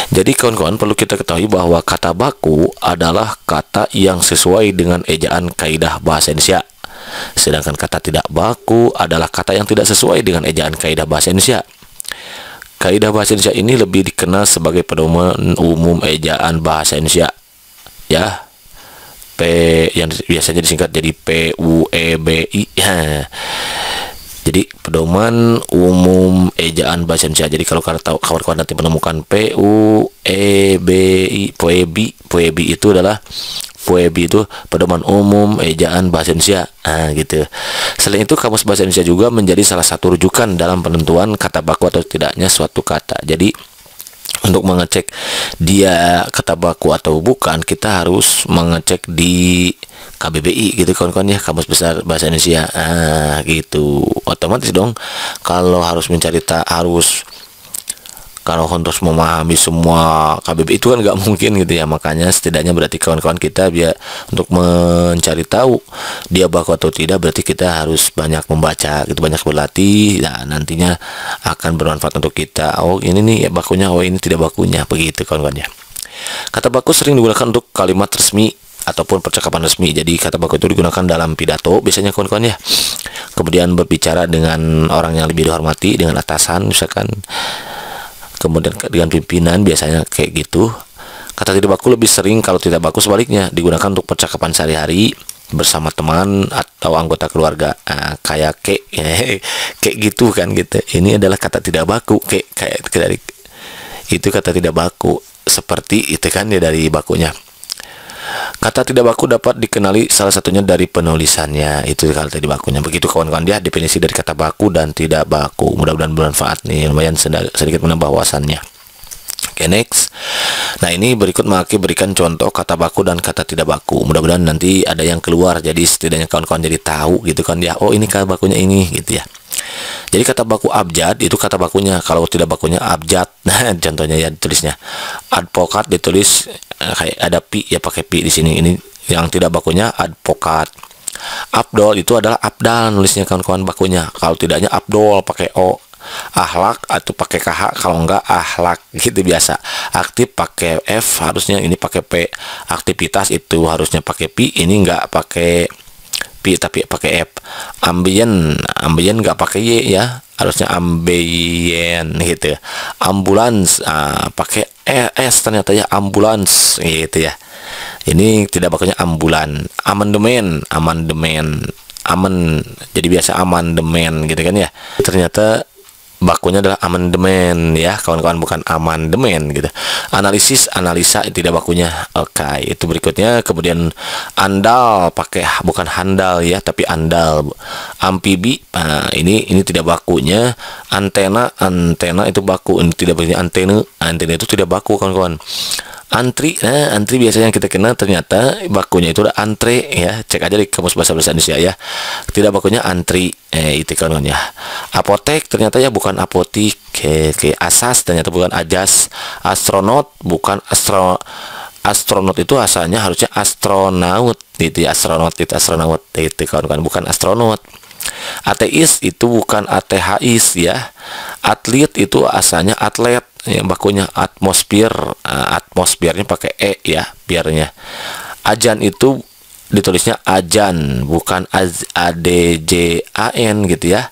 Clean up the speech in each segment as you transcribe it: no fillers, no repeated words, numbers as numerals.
Jadi kawan-kawan perlu kita ketahui bahwa kata baku adalah kata yang sesuai dengan ejaan kaidah bahasa Indonesia. Sedangkan kata tidak baku adalah kata yang tidak sesuai dengan ejaan kaidah bahasa Indonesia. Kaidah bahasa Indonesia ini lebih dikenal sebagai pedoman umum ejaan bahasa Indonesia. Ya. P yang biasanya disingkat jadi PUEBI. Jadi pedoman umum ejaan bahasa Indonesia. Jadi kalau kawan-kawan nanti menemukan PUEBI itu adalah itu pedoman umum ejaan bahasa Indonesia. Gitu. Selain itu, kamus bahasa Indonesia juga menjadi salah satu rujukan dalam penentuan kata baku atau tidaknya suatu kata. Jadi untuk mengecek dia kata baku atau bukan, kita harus mengecek di KBBI gitu kawan-kawan ya, Kamus Besar Bahasa Indonesia. Gitu. Otomatis dong kalau harus mencari kalau harus memahami semua KBBI itu kan nggak mungkin gitu ya. Makanya setidaknya berarti kawan-kawan kita biar untuk mencari tahu dia baku atau tidak, berarti kita harus banyak membaca gitu, banyak berlatih. Nah, nantinya akan bermanfaat untuk kita. Oh, ini nih ya bakunya, oh ini tidak bakunya, begitu kawan-kawan ya. Kata baku sering digunakan untuk kalimat resmi ataupun percakapan resmi. Jadi kata baku itu digunakan dalam pidato biasanya kawan-kawan ya. Kemudian berbicara dengan orang yang lebih dihormati, dengan atasan misalkan. Kemudian dengan pimpinan biasanya kayak gitu. Kata tidak baku lebih sering kalau tidak baku sebaliknya digunakan untuk percakapan sehari-hari bersama teman atau anggota keluarga. Kayak kayak gitu kan gitu. Ini adalah kata tidak baku, kayak dari itu kata tidak baku. Seperti itu kan ya dari bakunya. Kata tidak baku dapat dikenali salah satunya dari penulisannya. Itu kata tidak bakunya. Begitu kawan-kawan dia definisi dari kata baku dan tidak baku. Mudah-mudahan bermanfaat nih. Lumayan sedikit menambah wawasannya. Oke, next. Nah, ini berikut Maki berikan contoh kata baku dan kata tidak baku. Mudah-mudahan nanti ada yang keluar. Jadi setidaknya kawan-kawan jadi tahu gitu kan ya. Oh, ini kata bakunya ini gitu ya. Jadi kata baku abjad itu kata bakunya. Kalau tidak bakunya abjad. Nah, contohnya ya tulisnya. Advokat ditulis kayak ada pi ya, pakai pi di sini. Ini yang tidak bakunya advokat. Abdol itu adalah abdal nulisnya kawan-kawan bakunya. Kalau tidaknya abdol pakai o. Ahlak atau pakai KH, kalau enggak ahlak gitu biasa. Aktif pakai F, harusnya ini pakai P. Aktivitas itu harusnya pakai pi, ini enggak pakai pi tapi pakai F. Ambien enggak pakai Y ya, harusnya ambien gitu. Ambulans pakai S ternyata ya, ambulans gitu ya. Ini tidak bakunya ambulan. Amandemen jadi biasa amandemen gitu kan ya. Ternyata bakunya adalah amandemen ya kawan-kawan, bukan amandemen gitu. Analisis, analisa itu tidak bakunya. Oke, itu berikutnya. Kemudian andal pakai bukan handal ya, tapi andal. Amfibi, ini tidak bakunya. Antena itu baku, ini tidak bakunya. Antena itu tidak baku kawan-kawan. Antri, antri biasanya kita kenal, ternyata bakunya itu udah antre ya. Cek aja di Kamus Bahasa Indonesia ya. Tidak bakunya antri, itu kan ya. Apotek ternyata ya bukan apotik. Asas ternyata bukan ajas. Astronot bukan astronot itu asalnya harusnya astronaut gitu ya. Astronot itu kan bukan astronot. Ateis itu bukan ateis ya. Atlet itu asalnya atlet yang bakunya. Atmosfer, atmosfernya pakai E ya biarnya. Ajan itu ditulisnya ajan bukan adjan gitu ya.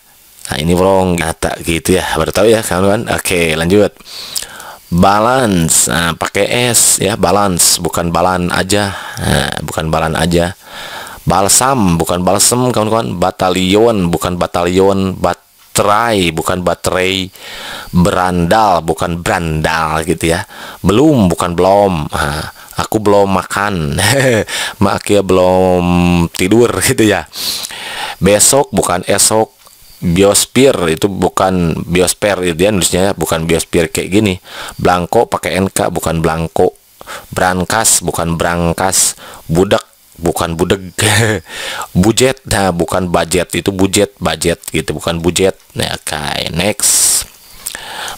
Nah, ini wrong kata gitu ya, baru tahu ya kawan-kawan. Oke, lanjut. Balance, pakai S ya, balance bukan balan aja. Bukan balan aja. Balsam bukan balsem kawan-kawan. Batalion bukan batalion. Baterai bukan baterai. Berandal bukan brandal gitu ya. Belum bukan belum. Aku belum makan. Makia belum tidur gitu ya. Besok bukan esok. Biosfer itu bukan biosfer, dia nulisnya bukan biosfer kayak gini. Blanko pakai NK bukan blanko. Brankas bukan brankas. Budak bukan budeg. Budget, nah bukan budget, itu budget gitu, bukan budget. Nah, oke, next.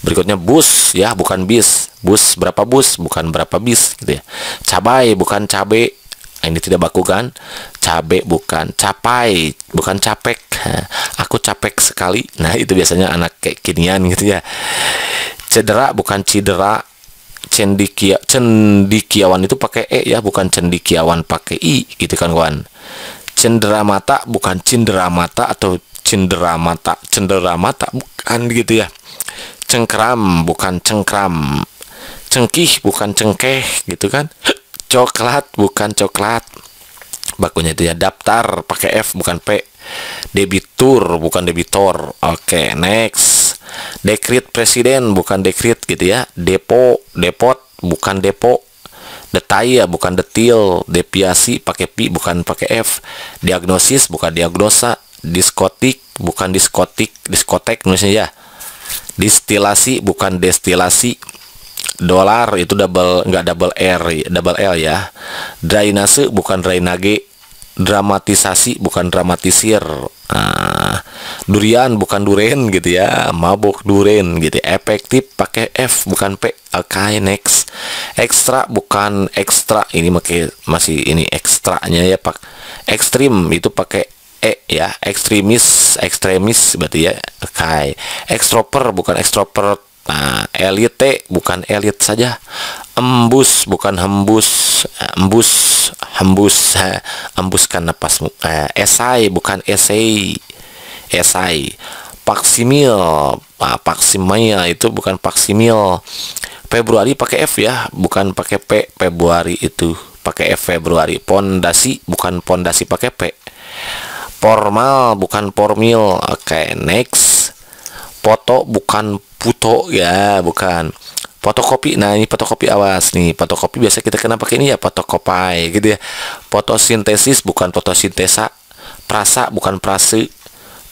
Berikutnya bus ya, bukan bis. Bus berapa bus, bukan berapa bis gitu ya. Cabai bukan cabe. Ini tidak baku kan. Cabe bukan capai, bukan capek. Aku capek sekali. Nah, itu biasanya anak kayak kinian gitu ya. Cedera bukan cidera. cendikiawan itu pakai e ya, bukan cendikiawan pakai i gitu kan kawan. Cenderamata bukan cinderamata atau cenderamata bukan gitu ya. Cengkram bukan cengkram, cengkih bukan cengkeh gitu kan. Coklat bukan coklat, bakunya itu ya. Daftar pakai F bukan P. Debitur bukan debitor. Oke, next. Dekrit presiden bukan dekrit gitu ya. Depo, depot bukan depo. Detail bukan detil. Deviasi pakai P bukan pakai F. Diagnosis bukan diagnosa. Diskotik bukan diskotik, diskotek nulisnya ya. Distilasi bukan destilasi. Dolar itu nggak double L ya. Drainase bukan drainage. Dramatisasi bukan dramatisir. Durian bukan duren gitu ya. Mabuk duren gitu. Efektif pakai F bukan P. Oke, next. Ekstra bukan ekstra, ini masih ini ekstranya ya pak. Ekstrim itu pakai E ya. Ekstremis berarti ya. Oke. Ekstrovert bukan ekstrovert. Elite bukan elit saja. Embus bukan hembus. Embuskan napasmu. Esai bukan esai. Paksimil, paksimil itu bukan paksimil. Februari pakai F ya, bukan pakai P. Februari itu pakai F Februari. Pondasi bukan pondasi pakai P. Formal bukan formil. Oke, next. Foto bukan puto ya, bukan. Fotokopi, nah ini fotokopi, awas nih, fotokopi biasa kita kena pakai ini ya, fotokopai gitu ya. Fotosintesis bukan fotosintesa. Prasa bukan prase.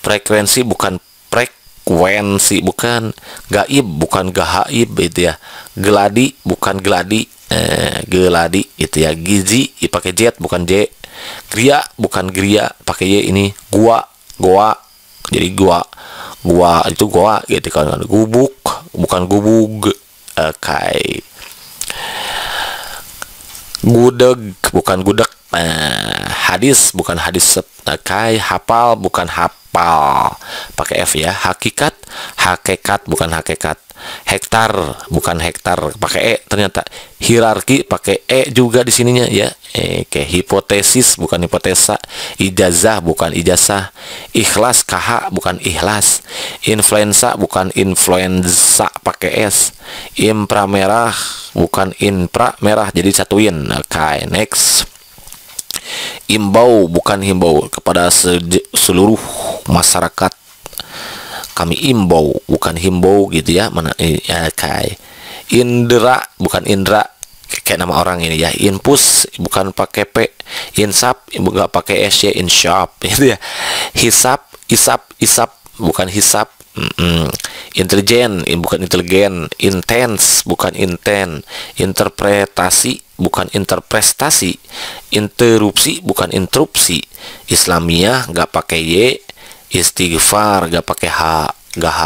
Frekuensi bukan frekuensi, bukan. Gaib bukan gahaib gitu ya. Geladi bukan geladi, geladi itu ya. Gizi pakai jet bukan J. Gria bukan gria pakai Y ini. Goa jadi gua itu goa gitu kan. Gubuk bukan gubug. Oke. Gudeg bukan gudeg. Hadis bukan hadis. Oke. Hafal bukan hafal pakai F ya. Hakikat bukan hakikat. Hektar bukan hektar pakai E ternyata. Hierarki pakai E juga di sininya ya. Oke. Hipotesis bukan hipotesa. Ijazah bukan ijazah. Ikhlas KH bukan ikhlas. Influenza bukan influenza pakai S. Impra merah bukan infra merah, jadi satuin. Oke, next. Imbau bukan himbau kepada seluruh masyarakat. Kami imbau bukan himbau gitu ya. Mana oke. Indra bukan indra kayak nama orang ini ya. Infus bukan pakai P. Insap enggak pakai SY, inshop gitu ya. Isap bukan hisap. Intelijen bukan inteligen. Intens bukan inten. Interpretasi bukan interpretasi. Interupsi bukan interupsi. Islamiyah nggak pakai Y. Istighfar nggak pakai H, nggak H.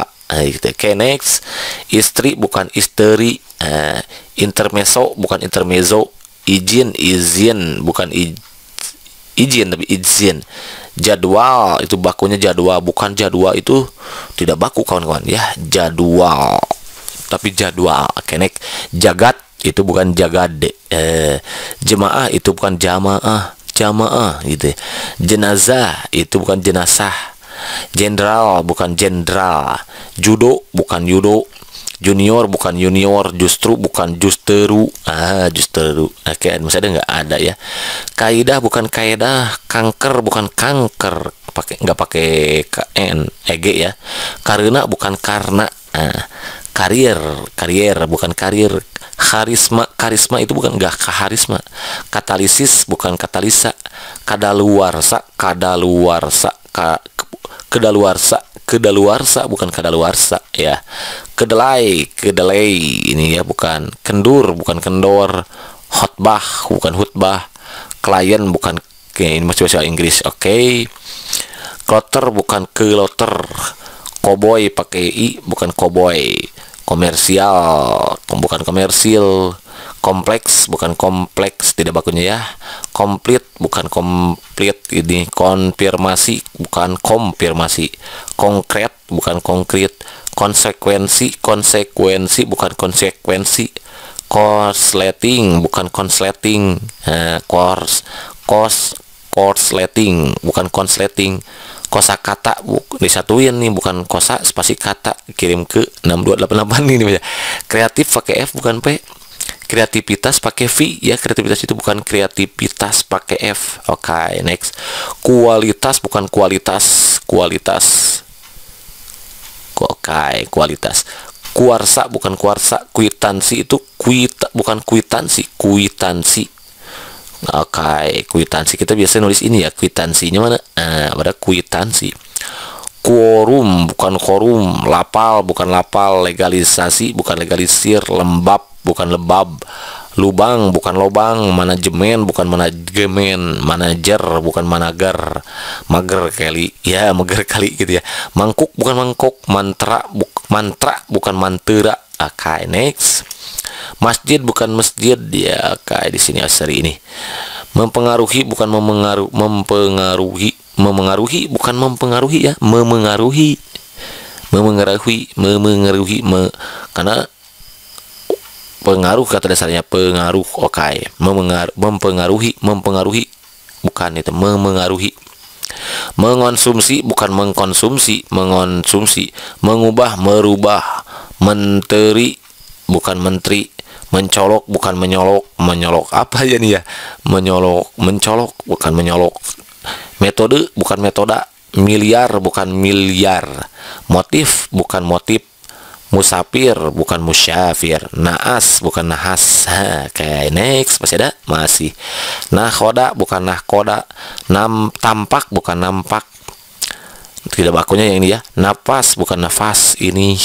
Gitu. Okay, next. Istri bukan isteri. Intermezzo bukan intermezzo. Izin bukan izin tapi izin. Jadwal itu bakunya jadwal, bukan jadwal itu tidak baku kawan-kawan ya. Jadwal tapi jadwal. Oke, next. Jagat itu bukan jagad. Jemaah itu bukan jamaah gitu ya. Jenazah itu bukan jenazah. Jenderal bukan jenderal. Judo bukan judo. Junior bukan junior. Justru bukan justeru. Justeru. Oke, masih ada nggak? Ada ya. Kaidah bukan kaidah. Kanker bukan kanker. Nggak pakai KN EG ya. Karena bukan karena. Karier bukan karir. Karisma itu bukan nggak karisma. Katalisis bukan katalisa. Kadaluarsa bukan kadaluarsa ya. Kedelai ini ya, bukan. Kendur bukan kendor. Khotbah bukan khutbah. Klien bukan ini masih bahasa Inggris. Oke. Kloter bukan keloter. Koboi pakai I bukan koboi. Komersial bukan komersil. Kompleks bukan kompleks, tidak bakunya ya. Komplit bukan komplit, ini konfirmasi bukan konfirmasi. Konkret bukan konkret. Konsekuensi bukan konsekuensi. Korsleting bukan konsleting. Korsleting bukan konsleting. Kosakata disatuin nih, bukan kosa spasi kata, kirim ke 6288 ini. Kreatif pakai F bukan P. Kreativitas pakai V ya. Kreativitas itu bukan kreativitas pakai F. Oke, next. Kualitas bukan kualitas. Oke, kualitas. Kuarsa bukan kuarsa. Kwitansi itu bukan kwitansi. Oke, kwitansi kita biasa nulis ini ya, kwitansinya mana? Pada kwitansi. Quorum bukan quorum, lapal bukan lapal, legalisasi bukan legalisir, lembab bukan lebab, lubang bukan lobang, manajemen bukan manajemen, manajer bukan manager, mager kali ya, mager kali gitu ya. Mangkuk bukan mangkok, mantra bukan mantera. Oke, next. Masjid bukan masjid ya. Kayak di sini asari ini. Mempengaruhi bukan mempengaruhi bukan mempengaruhi ya. Memengaruhi karena pengaruh kata dasarnya pengaruh. Oke, mempengaruhi bukan itu, memengaruhi. Mengonsumsi bukan mengkonsumsi, mengonsumsi. Mengubah merubah. Menteri bukan menteri. Mencolok bukan menyolok. Menyolok apa ya nih ya? Mencolok bukan menyolok. Metode bukan metoda. Miliar bukan miliar. Motif bukan motif. Musafir bukan musyafir. Naas bukan nahas. Kayak next, masih ada? Masih. Nahoda bukan nahkoda. Tampak bukan nampak. Tidak bakunya yang ini ya. Nafas bukan nafas. Ini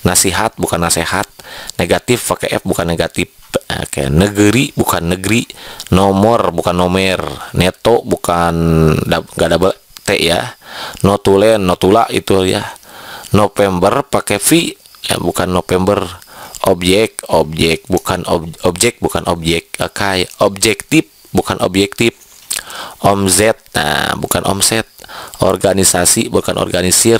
nasihat bukan nasehat. Negatif pakai F bukan negatif. Oke, negeri bukan negeri. Nomor bukan nomer. Neto bukan nggak double T ya. Notulen notula itu ya. November pakai V ya, bukan November. Objek bukan objek bukan objek. Oke, objektif bukan objektif. Omzet bukan omset. Organisasi bukan organisir.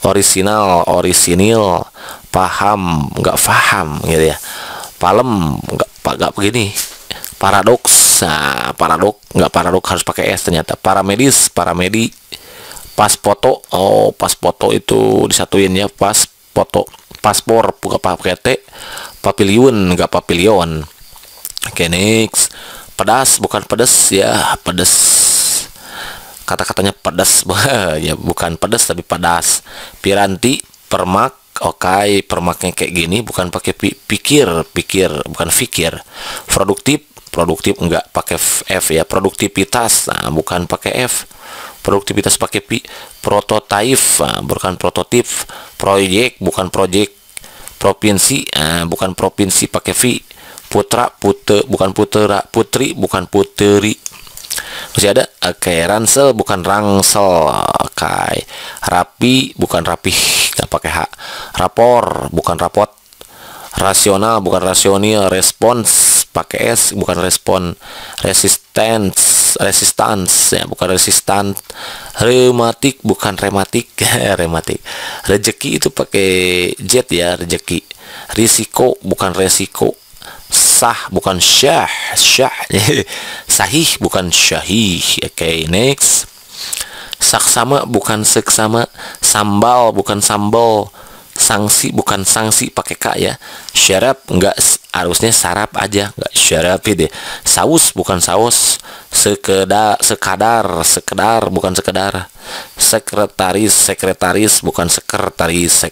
Orisinal orisinil. Paham nggak paham gitu ya. Palem nggak begini. Paradoks nggak paradoks, harus pakai S ternyata. Paramedis paramedi. Pas foto pas foto itu disatuin ya. Pas foto. Paspor bukan pakai T. Papiliun nggak papilion. Oke, next. Pedas bukan pedas ya. Pedas kata-katanya pedas ya, bukan pedas tapi pedas. Piranti permak. Oke, permaknya kayak gini, bukan pakai pikir bukan fikir. Produktif enggak pakai F ya. Produktivitas bukan pakai F. Produktivitas pakai P. Prototype bukan prototip. Proyek bukan project. Provinsi bukan provinsi pakai V. Putra bukan putera. Putri bukan puteri. Masih ada? Oke, ransel bukan rangsel. Oke, rapi bukan rapih, nggak pakai H. Rapor bukan rapot. Rasional bukan rasional. Respons pakai S bukan respon. Resistance ya, bukan resistan. Rematik bukan rematik. Rematik. Rezeki itu pakai Z ya, rezeki. Risiko bukan resiko. Sah bukan syah. Sahih bukan syahih. Oke, next. Saksama bukan seksama. Sambal bukan sambal. Sanksi bukan sanksi pakai K ya. Syarab enggak, harusnya sarap aja, enggak syarab deh. Saus bukan saus. Sekadar bukan sekedar. Sekretaris bukan sekretaris.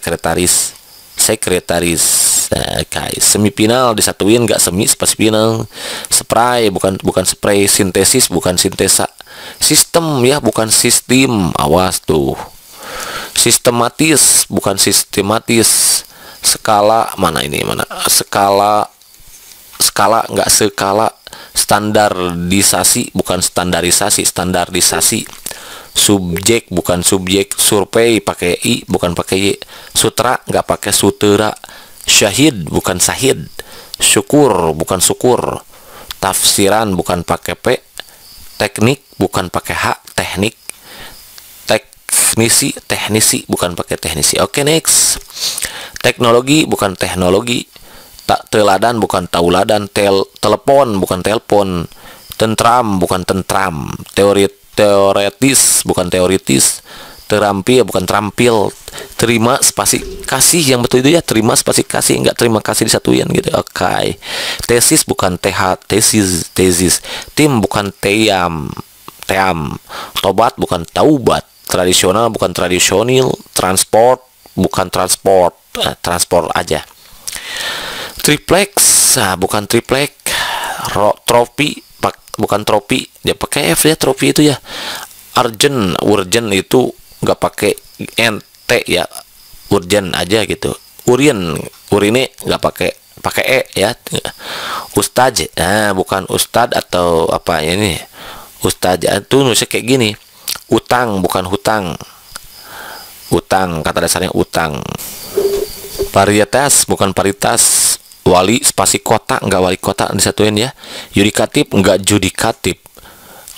Kayak semifinal disatuin nggak semi pas final. Spray bukan spray. Sintesis bukan sintesa. Sistem ya bukan sistem, awas tuh. Sistematis bukan sistematis. Skala mana skala nggak skala. Standarisasi bukan standarisasi. Subjek bukan subjek. Survei pakai I bukan pakai Y. Sutra nggak pakai sutera. Syahid bukan sahid. Syukur bukan syukur. Tafsiran bukan pakai P. Teknik bukan pakai H. Teknik. Teknisi bukan pakai teknisi. Oke, next. Teknologi bukan teknologi. Tak teladan bukan tauladan, telepon bukan telepon, tentram bukan tentram, teoretis bukan teoritis, terampi bukan terampil, terima spasi kasih yang betul itu ya, terima spasi kasih, enggak terima kasih disatuin gitu. Oke. Tesis bukan tesis, tim bukan team, tobat bukan taubat, tradisional bukan tradisional, transport bukan transport, transport aja. Triplex bukan triplek, trofi bukan trofi, dia pakai F ya, trofi itu ya. Urgent itu nggak pakai nt ya, urgent aja gitu. Urine nggak pakai e ya. Ustaz, bukan ustad atau apa ini. Ustaz itu nulisnya kayak gini. Utang bukan hutang. Utang kata dasarnya utang. Varietas bukan paritas. Wali spasi kota enggak wali kota disatuin ya. Yudikatif enggak judikatif,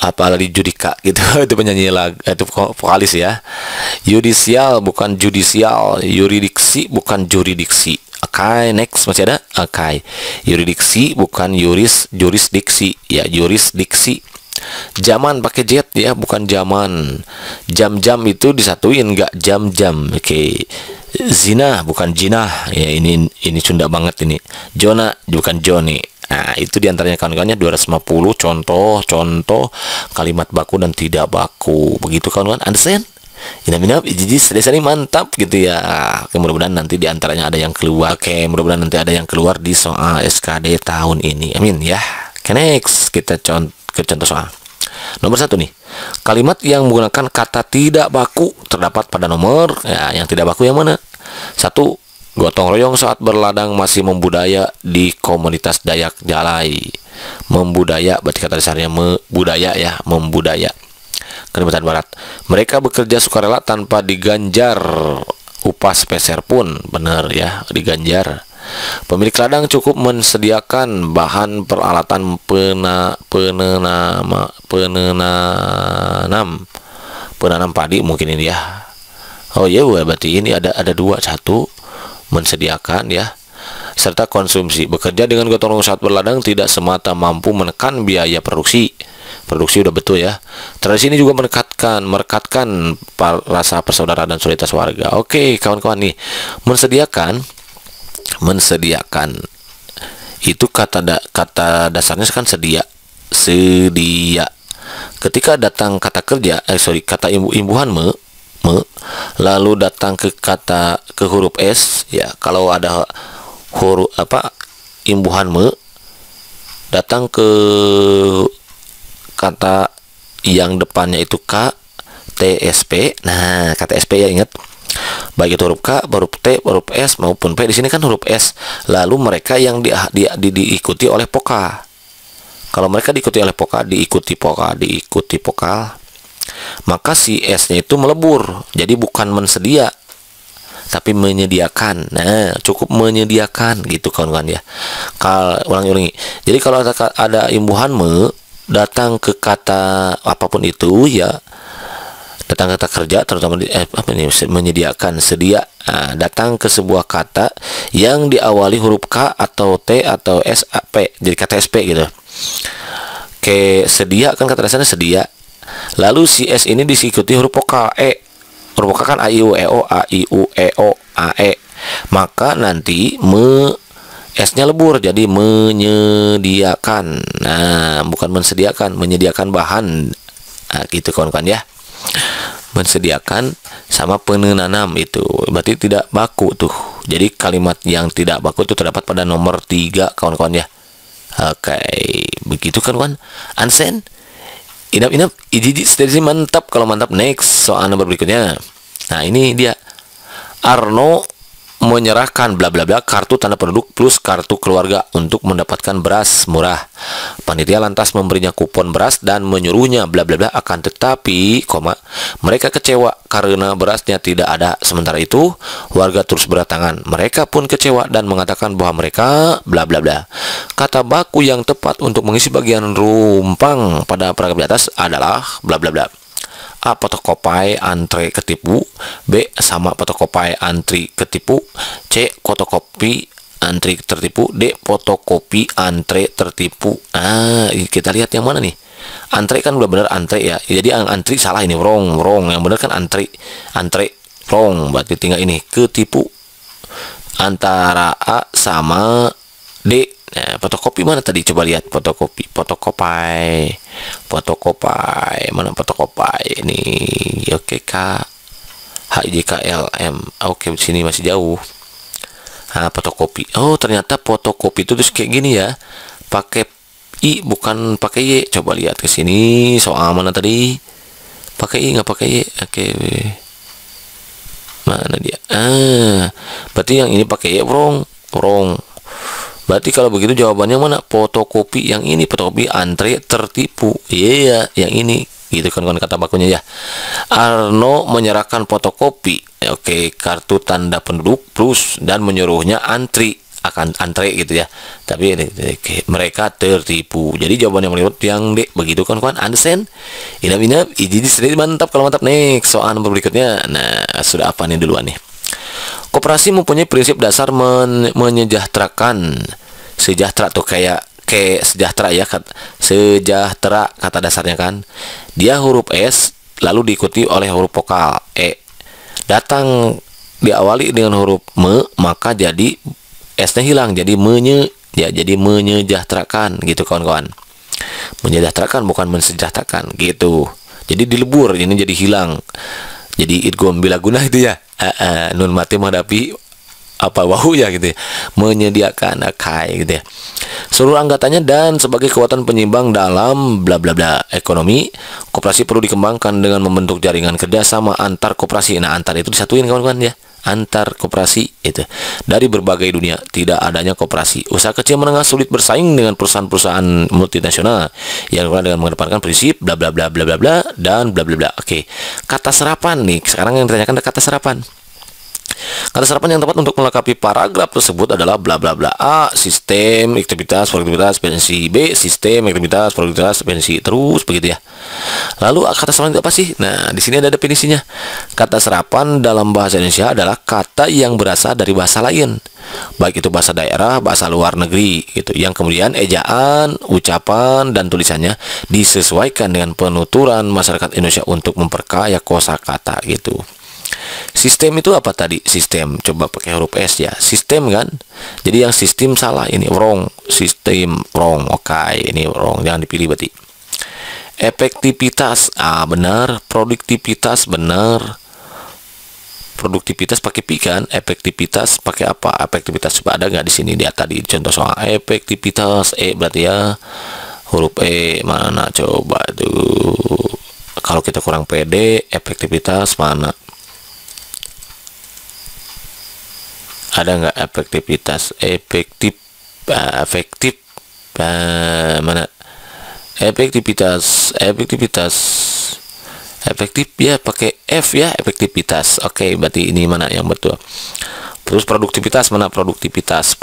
apalagi judika gitu. Itu penyanyi lagu, itu vokalis ya. Yudisial bukan judisial, yuridiksi bukan juridiksi. Oke, next masih ada. Oke. Yuridiksi bukan jurisdiksi ya, jurisdiksi. Zaman pakai jet ya, bukan zaman. Jam-jam itu disatuin enggak jam-jam. Oke. Zina bukan jinah ya, ini Sunda banget ini. Jona bukan Joni. Nah, itu diantaranya kawan-kawannya 250 contoh kalimat baku dan tidak baku. Begitu kawan-kawan, understand? Inap-inap, jadi mantap gitu ya. Mudah-mudahan nanti diantaranya ada yang keluar. Oke, mudah-mudahan nanti ada yang keluar di soal SKD tahun ini. Amin ya. Oke, next kita ke contoh soal. Nomor 1 nih. Kalimat yang menggunakan kata tidak baku terdapat pada nomor ya, yang tidak baku yang mana? 1. Gotong royong saat berladang masih membudaya di komunitas Dayak Jalai. Membudaya berarti kata dasarnya budaya ya, membudaya. Kalimantan Barat. Mereka bekerja sukarela tanpa diganjar upah sepeser pun. Benar ya, diganjar. Pemilik ladang cukup menyediakan bahan peralatan penanam padi mungkin ini ya. Oh iya, berarti ini ada 2, 1 menyediakan ya, serta konsumsi. Bekerja dengan gotong royong saat berladang tidak semata mampu menekan biaya produksi. Produksi udah betul ya. Tradisi ini juga merekatkan rasa persaudaraan dan solidaritas warga. Oke, kawan-kawan nih, menyediakan itu kata dasarnya kan sedia. Ketika datang kata kerja kata imbuhan lalu datang ke huruf S ya, kalau ada huruf imbuhan datang ke kata yang depannya itu K, T, SP. Nah, kata SP ya, ingat, baik itu huruf K, huruf T, huruf S maupun P. Di sini kan huruf S. Lalu mereka yang diikuti oleh vokal. Kalau mereka diikuti oleh vokal, diikuti vokal, maka si S-nya itu melebur. Jadi bukan mensedia, tapi menyediakan. Nah, cukup menyediakan gitu kawan-kawan ya. Ulangi. Jadi kalau ada imbuhan datang ke kata apapun itu ya, datang kata kerja terutama menyediakan, sedia. Nah, datang ke sebuah kata yang diawali huruf K atau T atau S, P, jadi kata SP gitu. Ke sedia kan kata dasarnya sedia. Lalu si S ini diikuti huruf vokal E. Huruf vokal kan A I U E O, A I U E O, A E. Maka nanti S-nya lebur jadi menyediakan. Nah, bukan menyediakan bahan. Nah, gitu kawan-kawan ya. Menyediakan sama penenanam itu berarti tidak baku tuh. Jadi kalimat yang tidak baku itu terdapat pada nomor 3 kawan-kawan ya. Oke, begitu kawan-kawan. Ansen, inap, jadi mantap. Kalau mantap, next soal nomor berikutnya. Nah, ini dia. Arno menyerahkan bla bla bla kartu tanda penduduk plus kartu keluarga untuk mendapatkan beras murah. Panitia lantas memberinya kupon beras dan menyuruhnya bla bla bla, akan tetapi, mereka kecewa karena berasnya tidak ada. Sementara itu, warga terus berdatangan. Mereka pun kecewa dan mengatakan bahwa mereka bla bla bla. Kata baku yang tepat untuk mengisi bagian rumpang pada paragraf di atas adalah bla bla bla. A. Fotokopi antre ketipu. B. Sama fotokopi antri ketipu. C. Fotokopi antri tertipu. D, fotokopi antre tertipu. Kita lihat yang mana nih? Antre kan udah bener antre ya. Jadi antri salah ini, wrong. Yang bener kan antre wrong. Berarti tinggal ini ketipu antara A sama D. Nah, fotokopi mana tadi? Coba lihat fotokopi. Mana fotokopi ini? Oke, Kak. HJKLM. Oke, sini masih jauh. Fotokopi. Oh, ternyata fotokopi itu terus kayak gini ya. Pakai I bukan pakai Y. Coba lihat ke sini. Soal mana tadi? Pakai I nggak pakai Y. Oke. Mana dia? Berarti yang ini pakai Y, wrong. Berarti kalau begitu jawabannya mana? Fotokopi yang ini, fotokopi antre tertipu. Iya, yang ini. Gitu kan kata bakunya ya. Arno menyerahkan fotokopi, kartu tanda penduduk plus dan menyuruhnya antri, akan antre gitu ya. Tapi mereka tertipu. Jadi jawaban yang menurut yang D. Begitu kan kawan? Understand? Inap jadi sedikit mantap. Kalau mantap, next soal nomor berikutnya. Nah, sudah apa nih duluan nih? Koperasi mempunyai prinsip dasar menyejahterakan. Sejahtera tuh kayak sejahtera ya, sejahtera kata dasarnya kan. Dia huruf S lalu diikuti oleh huruf vokal E. Datang diawali dengan huruf me, maka jadi S-nya hilang, jadi jadi menyejahterakan gitu kawan-kawan. Menyejahterakan bukan mensejahterakan gitu. Jadi dilebur, ini jadi hilang. Jadi idgham bila guna itu ya. Nun mati menghadapi wahu ya gitu ya. Menyediakan kai gitu ya. Seluruh anggotanya dan sebagai kekuatan penyimbang dalam bla bla bla ekonomi, koperasi perlu dikembangkan dengan membentuk jaringan kerjasama antar koperasi. Nah, antar itu disatuin kawan-kawan ya. Antar koperasi itu dari berbagai dunia. Tidak adanya koperasi, usaha kecil menengah sulit bersaing dengan perusahaan-perusahaan multinasional yang dengan mengedepankan prinsip bla bla bla bla bla bla dan bla bla bla. Oke, kata serapan nih. Sekarang yang ditanyakan adalah kata serapan. Kata serapan yang tepat untuk melengkapi paragraf tersebut adalah bla bla bla. A, sistem, aktivitas, produktivitas, efisiensi. B, sistem, aktivitas, produktivitas, efisiensi. Terus begitu ya. Lalu kata serapan itu apa sih? Nah, di sini ada definisinya. Kata serapan dalam bahasa Indonesia adalah kata yang berasal dari bahasa lain, baik itu bahasa daerah, bahasa luar negeri gitu, yang kemudian ejaan, ucapan, dan tulisannya disesuaikan dengan penuturan masyarakat Indonesia untuk memperkaya kosakata gitu. Sistem itu apa tadi? Sistem, coba pakai huruf S ya. Sistem kan. Jadi yang sistem salah, ini wrong. Sistem wrong. Oke, ini wrong. Jangan dipilih berarti. Efektivitas, benar. Produktivitas, benar. Produktivitas pakai pi kan. Efektivitas pakai apa? Efektivitas coba ada nggak di sini? Dia tadi contoh soal efektivitas berarti ya. Huruf mana coba tuh. Kalau kita kurang pede, efektivitas mana? Ada nggak efektivitas? Efektif mana? Efektivitas efektif ya, pakai F ya, efektivitas. Oke, berarti ini mana yang betul? Terus produktivitas mana? Produktivitas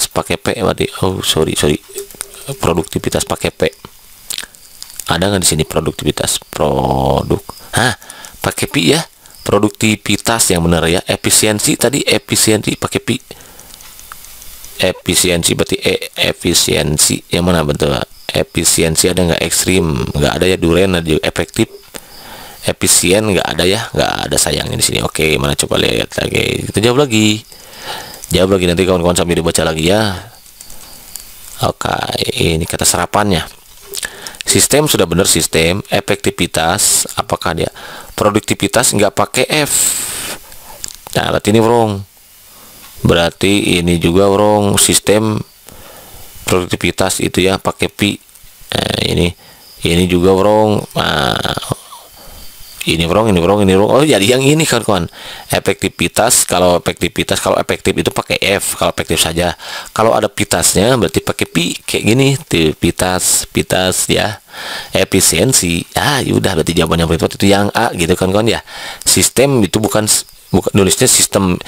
pakai P berarti. Oh, sorry. Produktivitas pakai P. Ada nggak di sini produktivitas? Pakai pi ya. Produktivitas yang benar ya. Efisiensi tadi, efisiensi pakai pi. Efisiensi berarti efisiensi yang mana betul? Efisiensi ada nggak? Ekstrim nggak ada ya. Duren ada juga. Efektif, efisien nggak ada ya, nggak ada sayangnya di sini. Oke, mana coba lihat lagi. Kita jawab lagi nanti kawan-kawan sambil dibaca lagi ya. Oke, ini kata serapannya. Sistem sudah benar, sistem. Efektivitas apakah dia? Produktivitas nggak pakai F. Nah, berarti ini wrong. Berarti ini juga wrong. Sistem produktivitas itu ya pakai pi. Nah, ini juga wrong. Ini wrong. Oh, jadi yang ini kawan-kawan. Efektivitas, kalau efektif itu pakai F, kalau efektif saja. Kalau ada pitasnya berarti pakai pi kayak gini. Pitas ya. Efisiensi. Yaudah, berarti jawabannya itu yang A gitu kawan-kawan ya. Sistem itu bukan nulisnya sistem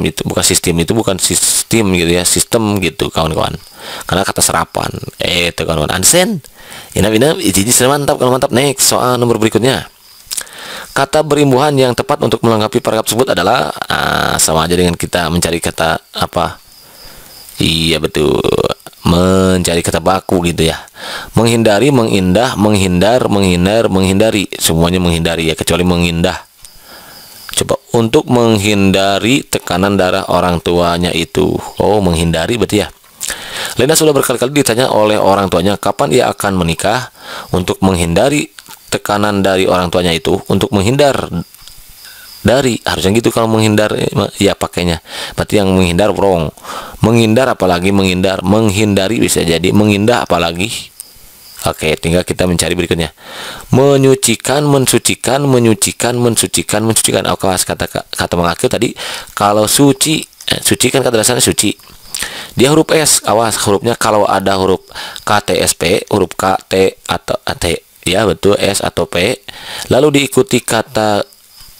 itu bukan sistem, itu bukan sistem gitu ya, sistem gitu kawan-kawan. Karena kata serapan. Itu kawan-kawan. Ansen. Ini jadi mantap kalau mantap. Next soal nomor berikutnya. Kata berimbuhan yang tepat untuk melengkapi paragraf tersebut adalah sama aja dengan kita mencari kata apa? Iya betul, mencari kata baku gitu ya. Menghindari, mengindah, menghindar, menghindar, menghindari, semuanya menghindari ya, kecuali mengindah. Coba, untuk menghindari tekanan darah orang tuanya itu. Oh, menghindari berarti ya. Lena sudah berkali-kali ditanya oleh orang tuanya kapan ia akan menikah. Untuk menghindari tekanan dari orang tuanya itu, untuk menghindar dari, harusnya gitu kalau menghindar ya pakainya. Berarti yang menghindar wrong. Menghindar apalagi menghindar, menghindari bisa jadi mengindah apalagi. Oke, tinggal kita mencari berikutnya. Menyucikan, mensucikan, menyucikan, mensucikan, mensucikan. Oke, kata mengaku tadi kalau suci, suci kan kata dasarnya suci. Dia huruf S, awas hurufnya kalau ada huruf KTSP, huruf K, T atau T, ya betul, S atau P, lalu diikuti kata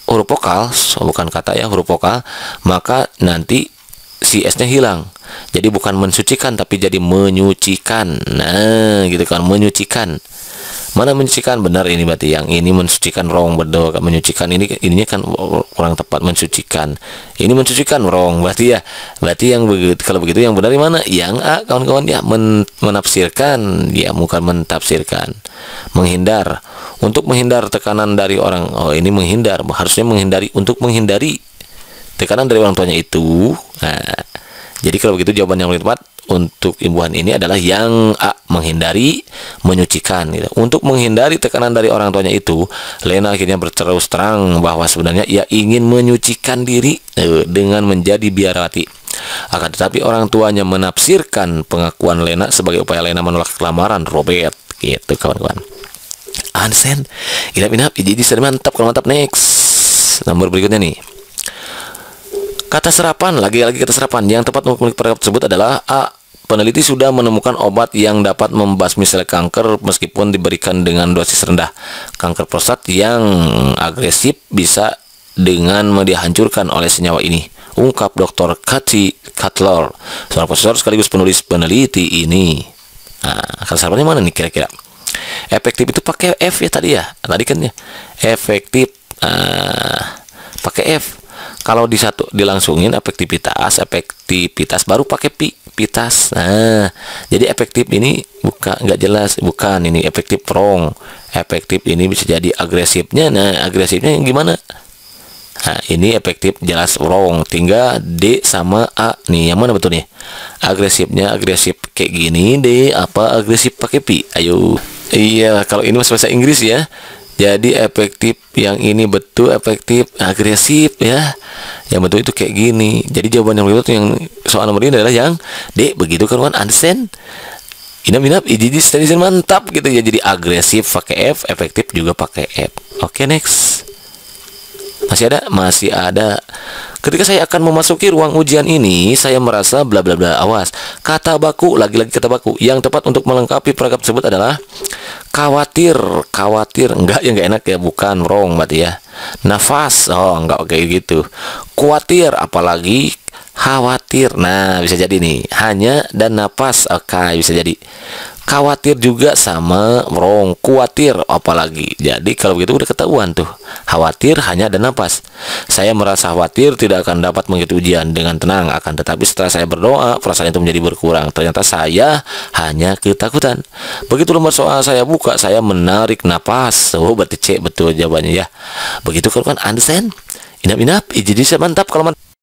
huruf vokal, bukan kata ya, huruf vokal, maka nanti si S-nya hilang. Jadi bukan mensucikan tapi jadi menyucikan. Nah, gitu kan, menyucikan. Mana menyucikan? Benar ini berarti yang ini mensucikan wrong, betul. Menyucikan ininya kan kurang tepat, mensucikan. Ini mensucikan wrong berarti ya. Berarti yang begitu, kalau begitu yang benar di mana? Yang A kawan-kawan ya, menafsirkan ya, bukan mentafsirkan. Menghindar. Untuk menghindar tekanan dari orang. Oh, ini menghindar, harusnya menghindari, untuk menghindari tekanan dari orang tuanya itu. Nah, jadi kalau begitu jawaban yang lebih tepat untuk imbuhan ini adalah yang A, menghindari, menyucikan gitu. Untuk menghindari tekanan dari orang tuanya itu, Lena akhirnya berterus terang bahwa sebenarnya ia ingin menyucikan diri dengan menjadi biarawati. Akan tetapi orang tuanya menafsirkan pengakuan Lena sebagai upaya Lena menolak lamaran Robert gitu kawan-kawan. Ansen, inap-inap, jadi mantap. Kalau mantap, next nomor berikutnya nih. Kata serapan, lagi-lagi kata serapan. Yang tepat untuk paragraf tersebut adalah A. Peneliti sudah menemukan obat yang dapat membasmi sel kanker meskipun diberikan dengan dosis rendah. Kanker prostat yang agresif bisa dengan dihancurkan oleh senyawa ini, ungkap Dr. Cathy Cutler, seorang profesor sekaligus penulis peneliti ini. Nah, kata serapannya mana nih kira-kira? Efektif itu pakai F ya tadi ya. Tadi kan ya. Efektif pakai F. Kalau di satu dilangsungin efektivitas baru pakai pitas. Nah, jadi efektif ini bukan, nggak jelas, bukan ini efektif wrong. Efektif ini bisa jadi agresifnya. Nah, agresifnya yang gimana? Nah, ini efektif jelas wrong. Tinggal D sama A nih, yang mana betul nih? Agresifnya agresif kayak gini, D apa agresif pakai pi? Ayo. Iya, kalau ini masih bahasa Inggris ya. Jadi efektif yang ini betul efektif agresif ya. Yang betul itu kayak gini. Jadi jawaban yang betul yang soal nomor ini adalah yang D. Begitu kan Ansen? Inap-inap, jadi mantap gitu ya. Jadi agresif pakai F, efektif juga pakai F. Oke, next. Masih ada. Ketika saya akan memasuki ruang ujian ini, saya merasa bla bla bla. Awas, kata baku, lagi-lagi kata baku. Yang tepat untuk melengkapi paragraf tersebut adalah khawatir. Enggak, ya enggak enak ya, bukan wrong berarti ya. Nafas, oh enggak kayak gitu. Khawatir, apalagi khawatir. Nah, bisa jadi nih, hanya dan napas. Oke, bisa jadi. Khawatir juga sama wrong, khawatir apalagi. Jadi kalau begitu udah ketahuan tuh. Khawatir hanya dan napas. Saya merasa khawatir tidak akan dapat mengikuti ujian dengan tenang, akan tetapi setelah saya berdoa, perasaan itu menjadi berkurang. Ternyata saya hanya ketakutan. Begitu nomor soal saya buka, saya menarik napas. Oh, berarti C betul jawabannya ya. Begitu kan understand? Inap-inap, jadi saya mantap kalau mantap.